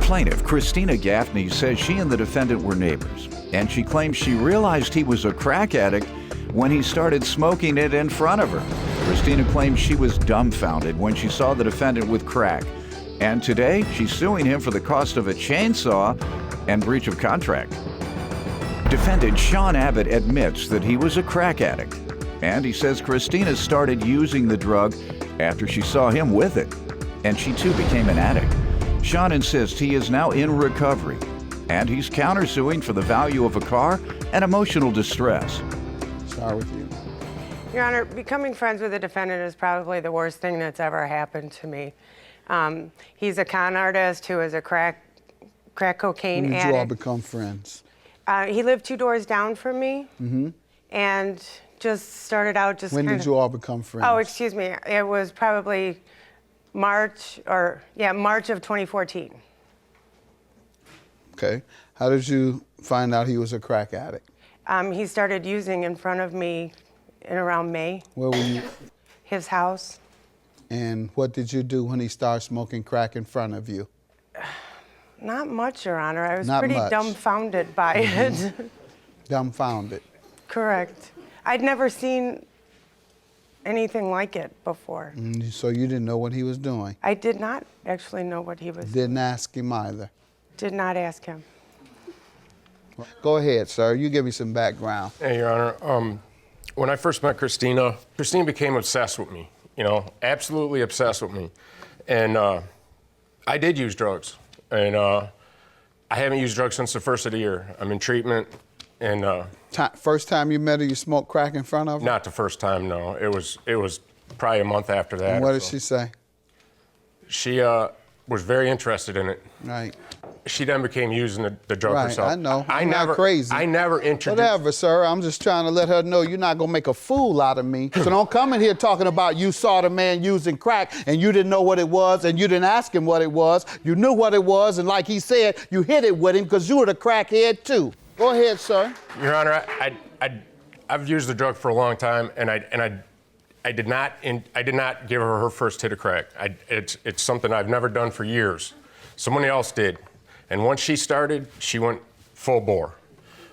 plaintiff, Christina Gaffney, says she and the defendant were neighbors, and she claims she realized he was a crack addict when he started smoking it in front of her. Christina claims she was dumbfounded when she saw the defendant with crack, and today she's suing him for the cost of a chainsaw and breach of contract. Defendant Sean Abbott admits that he was a crack addict, and he says Christina started using the drug after she saw him with it, and she too became an addict. Sean insists he is now in recovery, and he's countersuing for the value of a car and emotional distress. Start with you. Your Honor, becoming friends with a defendant is probably the worst thing that's ever happened to me. He's a con artist who is a crack cocaine When did addict. you all become friends? He lived 2 doors down from me, and just started out just When kind did you all become friends? Oh, excuse me. It was probably March of 2014. Okay. How did you find out he was a crack addict? He started using in front of me in around May. Where were you? His house. And what did you do when he started smoking crack in front of you? Not much, Your Honor. I was Not pretty much. dumbfounded by it. Dumbfounded. Correct. I'd never seen anything like it before. So you didn't know what he was doing? I did not actually know what he was doing. Didn't ask him either? Did not ask him. Go ahead, sir. You give me some background. Hey, Your Honor. When I first met Christina became obsessed with me, absolutely obsessed with me. And I did use drugs. And I haven't used drugs since the first of the year. I'm in treatment, and First time you met her, you smoked crack in front of her? not the first time, no. It was probably a month after that. And what or did so. she say? She was very interested in it. Right. She then became using the drug Right, herself. I know. I I'm never not crazy. I never introduced. Whatever, sir. I'm just trying to let her know you're not going to make a fool out of me. So don't come in here talking about you saw the man using crack and you didn't know what it was and you didn't ask him what it was. You knew what it was, and like he said, you hit it with him because you were the crackhead too. Go ahead, sir. Your Honor, I've used the drug for a long time, and I did not give her first hit of crack. It's something I've never done for years. Someone else did, and once she started, she went full bore.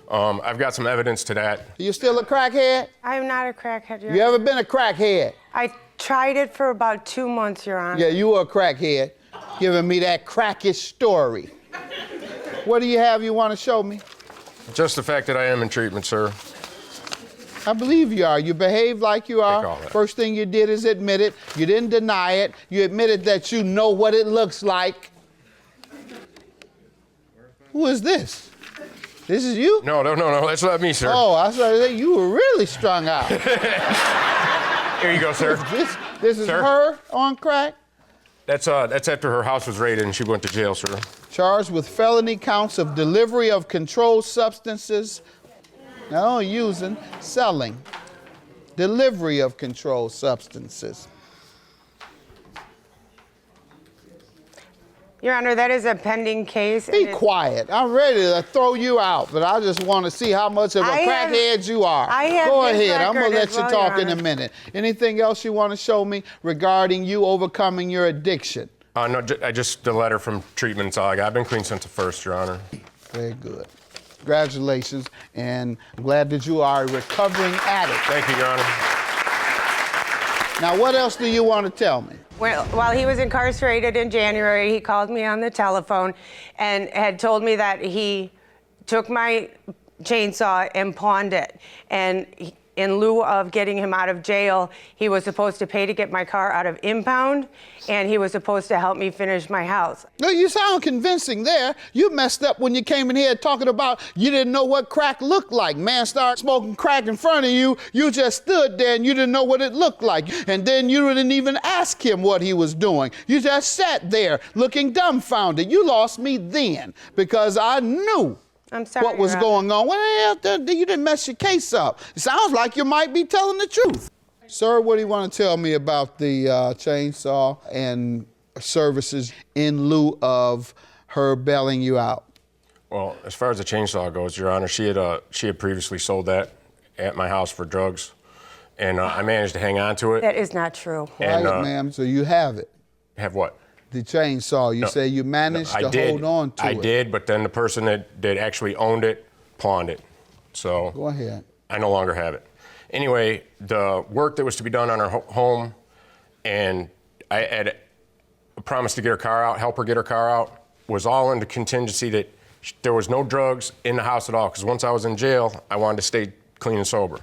I've got some evidence to that. You still a crackhead? I'm not a crackhead, Your You Honor. ever been a crackhead? I tried it for about 2 months, Your Honor. Yeah, you were a crackhead, giving me that crackish story. What do you have you want to show me? Just the fact that I am in treatment, sir. I believe you are. You behave like you Take are. all that. First thing you did is admit it. You didn't deny it. You admitted that you know what it looks like. Who is this? This is you? No, that's not me, sir. Oh, I started to say you were really strung out. Here you go, sir. This is Sir? her on crack? That's after her house was raided and she went to jail, sir. Charged with felony counts of delivery of controlled substances. Not only using, selling. Delivery of controlled substances. Your Honor, that is a pending case. Be quiet. I'm ready to throw you out, but I just want to see how much of a crackhead you are. I have Go his ahead. I'm going to record let as you well, talk Your in a Honor. minute. Anything else you want to show me regarding you overcoming your addiction? No, just the letter from treatment's all I got. I've been clean since the first, Your Honor. Very good. Congratulations, and I'm glad that you are a recovering addict. Thank you, Your Honor. Now, what else do you want to tell me? Well, while he was incarcerated in January, he called me on the telephone and had told me that he took my chainsaw and pawned it. And in lieu of getting him out of jail, he was supposed to pay to get my car out of impound, and he was supposed to help me finish my house. No, you sound convincing there. You messed up when you came in here talking about you didn't know what crack looked like. Man started smoking crack in front of you. You just stood there and you didn't know what it looked like. And then you didn't even ask him what he was doing. You just sat there looking dumbfounded. You lost me then because I knew I'm sorry, what was Your going on. Well, you didn't mess your case up. It sounds like you might be telling the truth. Sir, what do you want to tell me about the chainsaw and services in lieu of her bailing you out? Well, as far as the chainsaw goes, Your Honor, she had previously sold that at my house for drugs, and I managed to hang on to it. That is not true. And, Right, ma'am, so you have it. Have what? the chainsaw. You say you managed to hold on to it. I did, but then the person that actually owned it pawned it. So Go ahead. I no longer have it. Anyway, the work that was to be done on her home, and I had promised to get her car out, help her get her car out, was all into contingency that there was no drugs in the house at all, because once I was in jail, I wanted to stay clean and sober.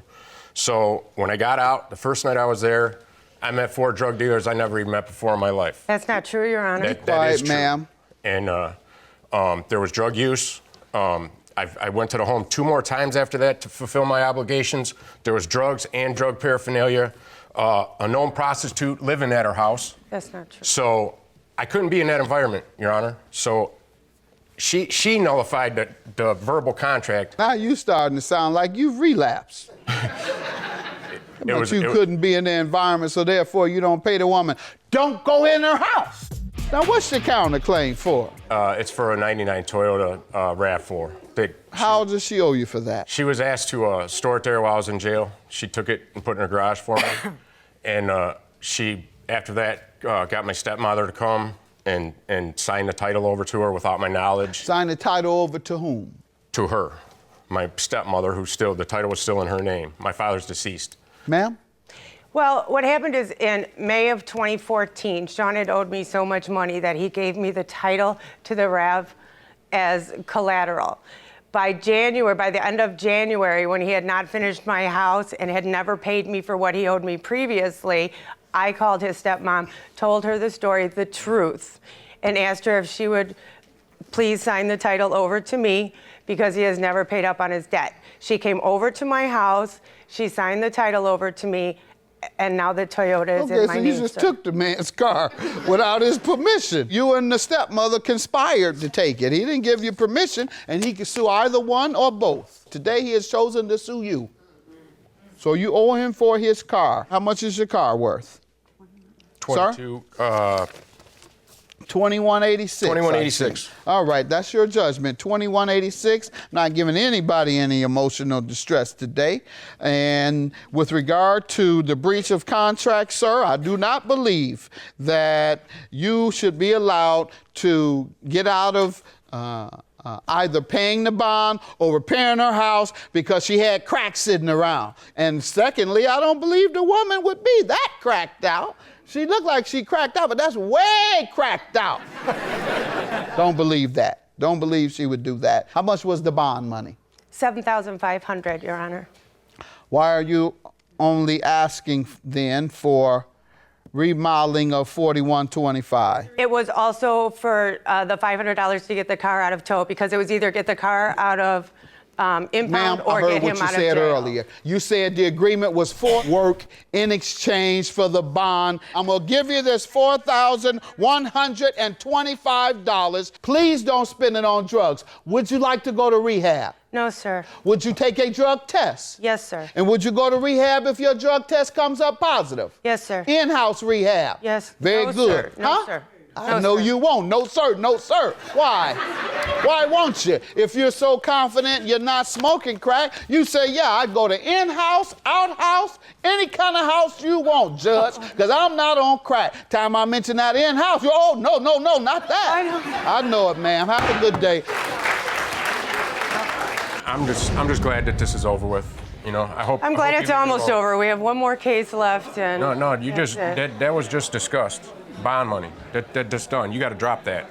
So when I got out, the first night I was there, I met 4 drug dealers I never even met before in my life. That's not true, Your Honor. That is true. Ma'am. And there was drug use. I went to the home 2 more times after that to fulfill my obligations. There was drugs and drug paraphernalia. A known prostitute living at her house. That's not true. So I couldn't be in that environment, Your Honor. So she nullified the verbal contract. Now you starting to sound like you've relapsed. You couldn't be in the environment, so therefore you don't pay the woman. Don't go in her house. Now what's the counterclaim for? It's for a '99 Toyota RAV4. How does she owe you for that? She was asked to store it there while I was in jail. She took it and put it in her garage for me. And she, after that, got my stepmother to come and sign the title over to her without my knowledge. Sign the title over to whom? To her, my stepmother, the title was still in her name. My father's deceased. Ma'am? Well, what happened is in May of 2014, Sean had owed me so much money that he gave me the title to the RAV as collateral. By the end of January, when he had not finished my house and had never paid me for what he owed me previously, I called his stepmom, told her the story, the truth, and asked her if she would please sign the title over to me because he has never paid up on his debt. She came over to my house, she signed the title over to me, and now the Toyota is in my name. You just took the man's car without his permission. You and the stepmother conspired to take it. He didn't give you permission, and he could sue either one or both. Today he has chosen to sue you. So you owe him for his car. How much is your car worth? 22. Sir? $21.86. $21.86. All right, that's your judgment. $21.86. Not giving anybody any emotional distress today. And with regard to the breach of contract, sir, I do not believe that you should be allowed to get out of either paying the bond or repairing her house because she had crack sitting around. And secondly, I don't believe the woman would be that cracked out. She looked like she cracked out, but that's way cracked out. Don't believe that. Don't believe she would do that. How much was the bond money? $7,500, Your Honor. Why are you only asking then for remodeling of 4125? It was also for the $500 to get the car out of tow, because it was either get the car out of impound or get him out of jail. Ma'am, I heard what you said earlier. You said the agreement was for work in exchange for the bond. I'm gonna give you this $4,125. Please don't spend it on drugs. Would you like to go to rehab? No, sir. Would you take a drug test? Yes, sir. And would you go to rehab if your drug test comes up positive? Yes, sir. In-house rehab? Yes. Very No, good. Sir. No, sir. I know you won't. No, sir. No, sir. Why? Why won't you? If you're so confident you're not smoking crack, you say, yeah, I'd go to in-house, out-house, any kind of house you want, Judge, because I'm not on crack. Time I mention that in-house, you're, oh, no, not that. I know it, ma'am. Have a good day. I'm just glad that this is over with. You know, I'm glad it's almost over. We have one more case left, and no, you just that was just discussed. Bond money. That's done. You got to drop that.